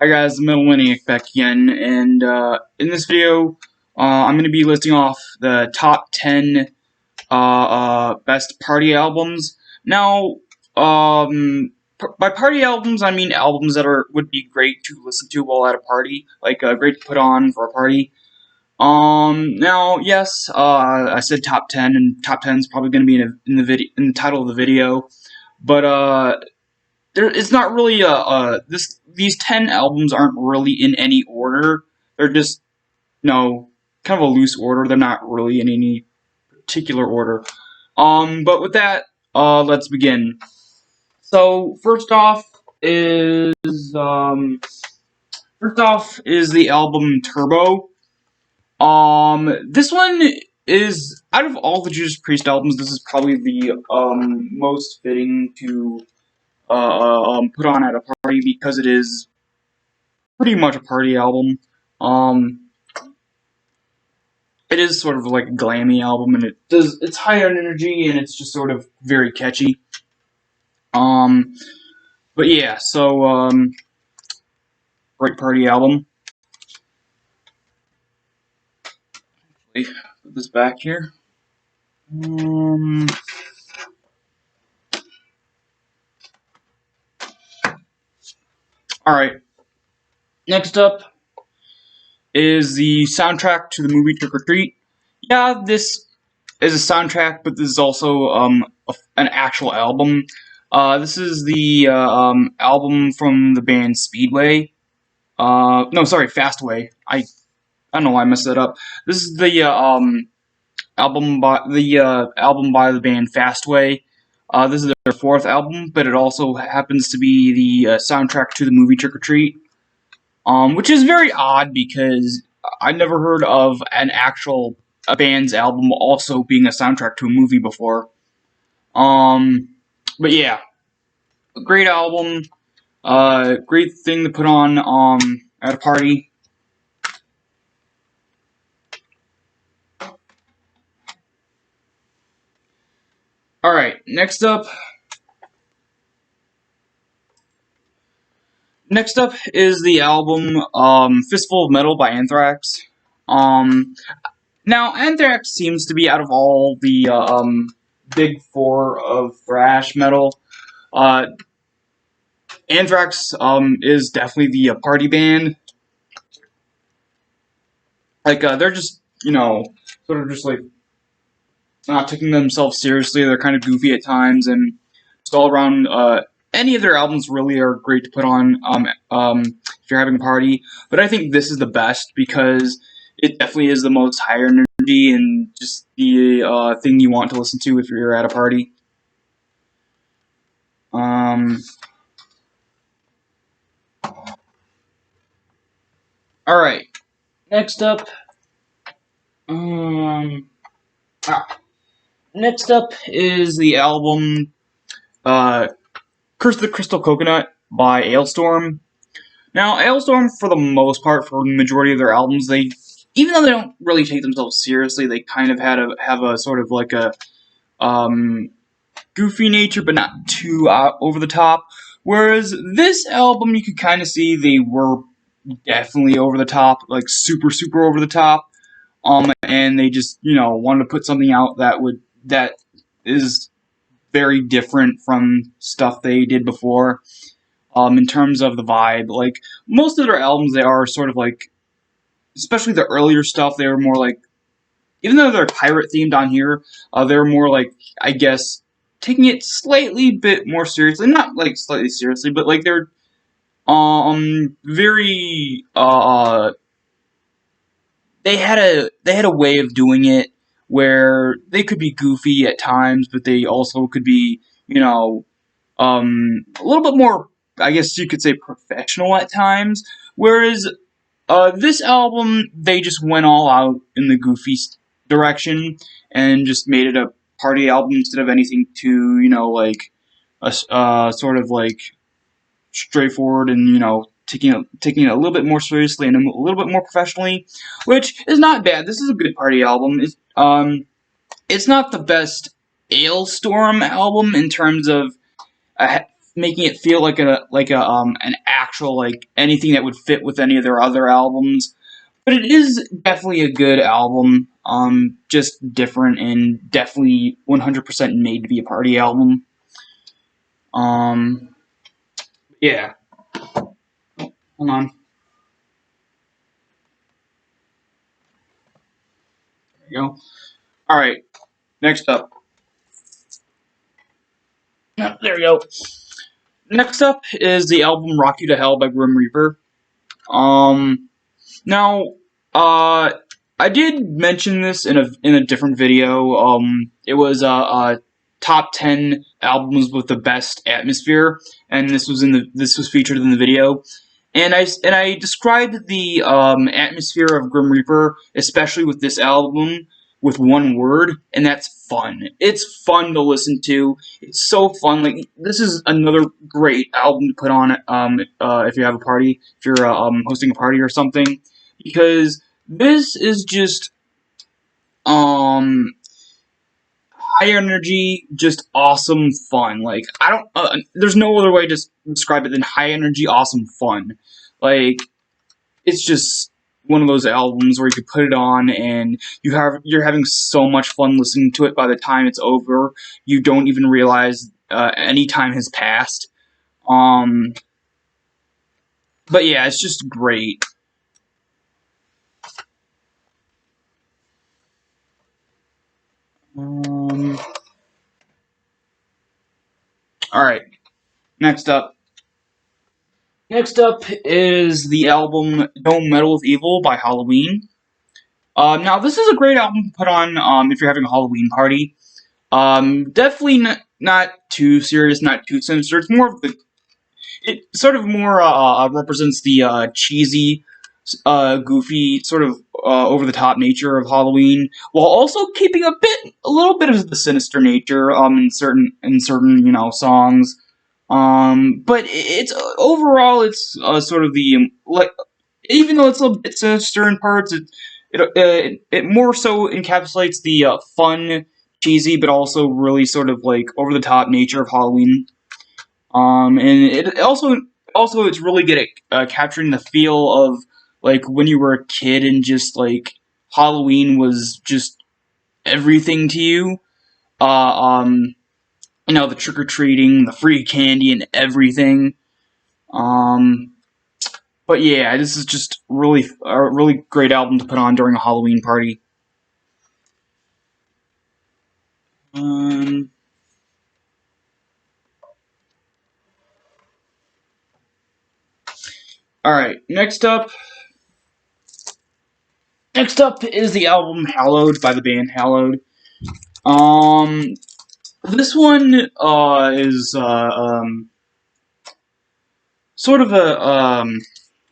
Hi guys, the Metal Maniac back again, and in this video, I'm going to be listing off the top 10 best party albums. Now, by party albums, I mean albums that would be great to listen to while at a party, like great to put on for a party. Now, yes, I said top 10, and top 10 is probably going to be in the title of the video, but it's not really these 10 albums aren't really in any order. They're just kind of a loose order. They're not really in any particular order. But with that, let's begin. So first off is the album Turbo. This one is, out of all the Judas Priest albums, this is probably the most fitting to put on at a party because it is pretty much a party album. It is sort of like a glammy album, and it's high on energy, and it's just sort of very catchy. But yeah, so great party album. Put this back here. Alright, next up is the soundtrack to the movie Trick or Treat. Yeah, this is a soundtrack, but this is also an actual album. This is the album from the band Speedway. No, sorry, Fastway. I don't know why I messed that up. This is the album by the band Fastway. This is their fourth album, but it also happens to be the soundtrack to the movie Trick or Treat, which is very odd because I never heard of a band's album also being a soundtrack to a movie before. But yeah, great album, great thing to put on at a party. Alright, next up is the album Fistful of Metal by Anthrax. Now, Anthrax seems to be, out of all the big four of thrash metal, Anthrax is definitely the party band. Like, they're just, sort of just like not taking themselves seriously. They're kind of goofy at times, and just all around, any of their albums really are great to put on if you're having a party. But I think this is the best because it definitely is the most higher energy and just the thing you want to listen to if you're at a party. Alright, next up, is the album Curse of the Crystal Coconut by Alestorm. Now, Alestorm, for the most part, for the majority of their albums, even though they don't really take themselves seriously, they kind of have a sort of like a goofy nature, but not too over the top. Whereas this album, you could kind of see they were definitely over the top, like super over the top. And they just wanted to put something out that is very different from stuff they did before. In terms of the vibe, like most of their albums, they are sort of like, especially the earlier stuff, they were more like, even though they're pirate themed on here, they're more like, I guess, taking it slightly bit more seriously. Not like slightly seriously, but like they're very they had a way of doing it where they could be goofy at times, but they also could be, a little bit more, I guess you could say, professional at times. Whereas this album, they just went all out in the goofy direction and just made it a party album instead of anything too, like a sort of like straightforward and taking it a little bit more seriously and a little bit more professionally, which is not bad. This is a good party album. It's not the best Alestorm album in terms of making it feel like an actual, like, anything that would fit with any of their other albums. But it is definitely a good album. Just different and definitely 100% made to be a party album. Yeah. Hold on. There you go. Alright, next up. There we go. Next up is the album Rock You to Hell by Grim Reaper. Now, I did mention this in a different video. It was top 10 albums with the best atmosphere, and this was featured in the video. And I described the atmosphere of Grim Reaper, especially with this album, with one word, and that's fun. It's fun to listen to. It's so fun. Like, this is another great album to put on if you have a party, if you're hosting a party or something, because this is just high energy, just awesome fun. Like, I don't, there's no other way to describe it than high energy, awesome fun. Like, it's just one of those albums where you could put it on and you're having so much fun listening to it. By the time it's over, you don't even realize any time has passed. But yeah, it's just great. Alright, next up. Next up is the album Don't Meddle with Evil by Halloween. Now, this is a great album to put on if you're having a Halloween party. Definitely not too serious, not too sinister. It's more of the... It sort of more represents the cheesy, goofy, sort of over-the-top nature of Halloween, while also keeping a little bit of the sinister nature in certain songs. But it's overall it's sort of the like, even though it's a bit sinister in parts, it more so encapsulates the fun, cheesy, but also really sort of like over the top nature of Halloween. And it also it's really good at capturing the feel of like when you were a kid and just like Halloween was just everything to you. The trick or treating, the free candy, and everything. But yeah, this is just a really great album to put on during a Halloween party. Alright, next up is the album Hallowed by the band Hallowed. This one is sort of a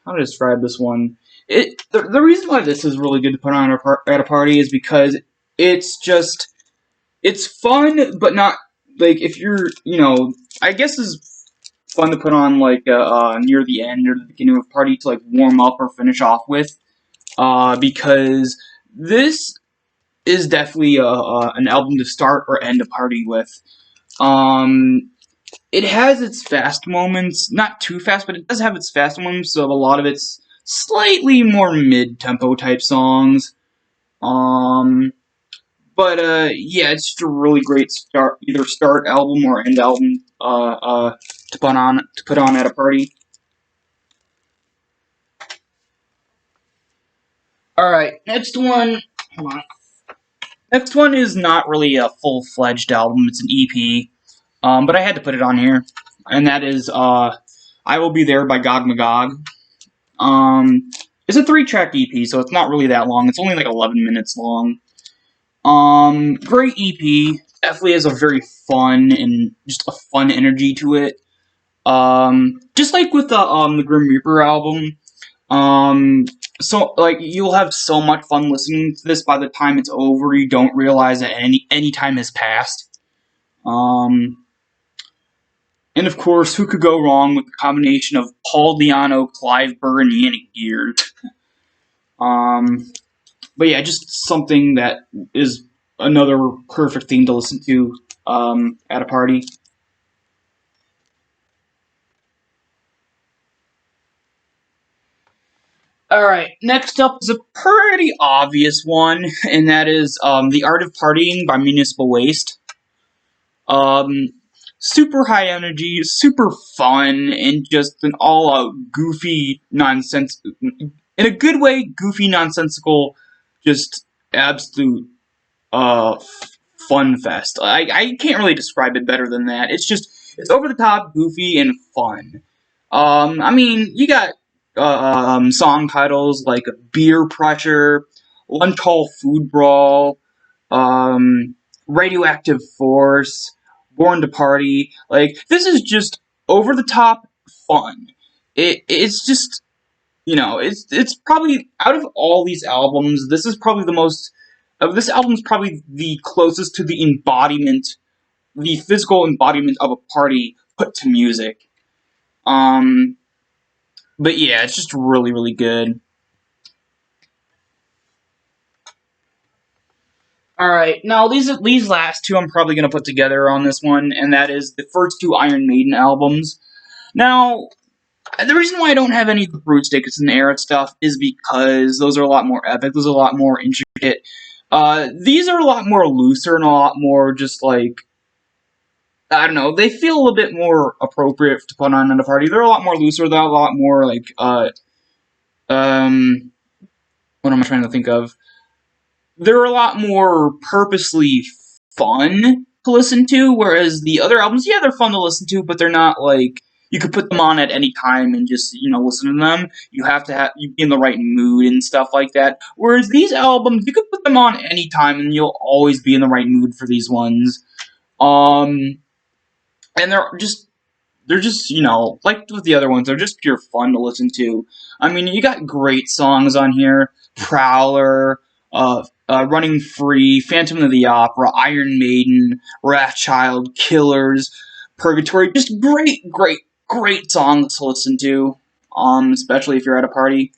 how to describe this one. The reason why this is really good to put on at a party is because it's fun, but not like if you're I guess it's fun to put on like near the end or the beginning of a party to like warm up or finish off with, because this is definitely an album to start or end a party with. It has its fast moments, not too fast, but it does have its fast moments, so a lot of it's slightly more mid-tempo type songs. But yeah, it's just a really great either start album or end album to put on at a party. Alright, next one. Hold on. Next one is not really a full-fledged album, it's an EP. But I had to put it on here. And that is I Will Be There by Gog Magog. It's a 3-track EP, so it's not really that long. It's only like 11 minutes long. Great EP. Definitely has a very fun and just a fun energy to it. Just like with the Grim Reaper album. So like you'll have so much fun listening to this. By the time it's over, you don't realize that any time has passed. And of course, who could go wrong with the combination of Paul Di'Anno, Clive Burr, and Yannick Gears? But yeah, just something that is another perfect thing to listen to at a party. Alright, next up is a pretty obvious one, and that is The Art of Partying by Municipal Waste. Um, Super high energy, super fun, and just an all-out goofy nonsense, in a good way, goofy, nonsensical, just absolute uh, fun fest. I can't really describe it better than that. It's over the top, goofy, and fun. I mean, you got song titles like Beer Pressure, Lunch Hall Food Brawl, um, Radioactive Force, Born to Party. Like, this is just over the top fun. It's just, it's probably, out of all these albums, this is probably the most, this album is probably the closest to the embodiment, the physical embodiment of a party put to music. But yeah, it's just really, really good. Alright, now these last two I'm probably going to put together on this one, and that is the first two Iron Maiden albums. Now, the reason why I don't have any of the Brood Stickers and Aerith stuff is because those are a lot more epic, those are a lot more intricate. These are a lot more looser and a lot more just like, I don't know, they feel a little bit more appropriate to put on at a party. They're a lot more looser, they're a lot more like, what am I trying to think of? They're a lot more purposely fun to listen to, whereas the other albums, yeah, they're fun to listen to, but they're not like, you could put them on at any time and just, listen to them. You have to you be in the right mood and stuff like that. Whereas these albums, you could put them on any time and you'll always be in the right mood for these ones. And they're just, like with the other ones, they're just pure fun to listen to. I mean, you got great songs on here. Prowler, Running Free, Phantom of the Opera, Iron Maiden, Wrathchild, Killers, Purgatory. Just great, great, great songs to listen to, especially if you're at a party.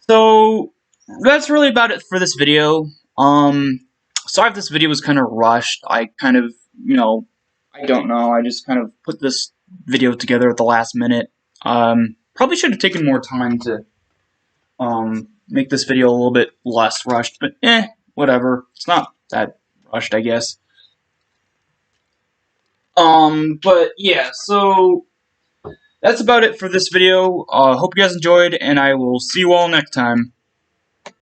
So, that's really about it for this video. Sorry if this video was kind of rushed. I kind of, I don't know. I just kind of put this video together at the last minute. Probably should have taken more time to make this video a little bit less rushed, but whatever. It's not that rushed, I guess. But yeah, so that's about it for this video. Hope you guys enjoyed, and I will see you all next time.